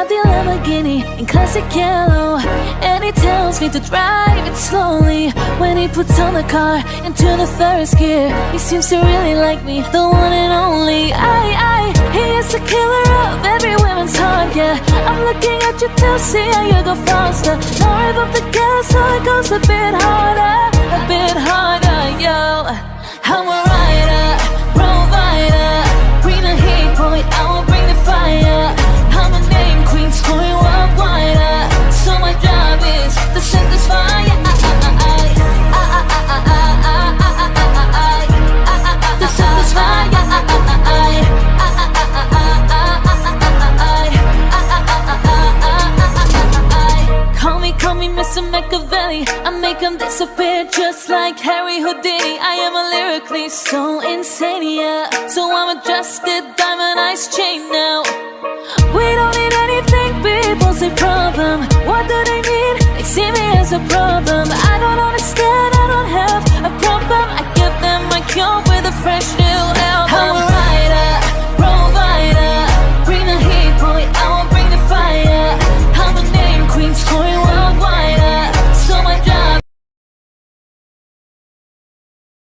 drive the Lamborghini in classic yellow, and he tells me to drive it slowly. When he puts on the car into the first gear, he seems to really like me, the one and only. He is the killer of every woman's heart, yeah. I'm looking at you to see how you go faster. Now rev up the gas so it goes a bit harder, yo. I'm a rider, provider, bring the heat, boy, I will bring the fire. I'm a name queen, scoring worldwide, so my job is to set this fire. To set this fire. Call me Mr. Machiavelli. I make him disappear just like Harry Houdini. I am a lyrically so insane, yeah. So I'm a adjusted diamond-ized chain now. We don't need anything, people say problem. What do they mean? They see me as a problem. I don't understand, I don't have a problem. I give them my cure with a fresh new air.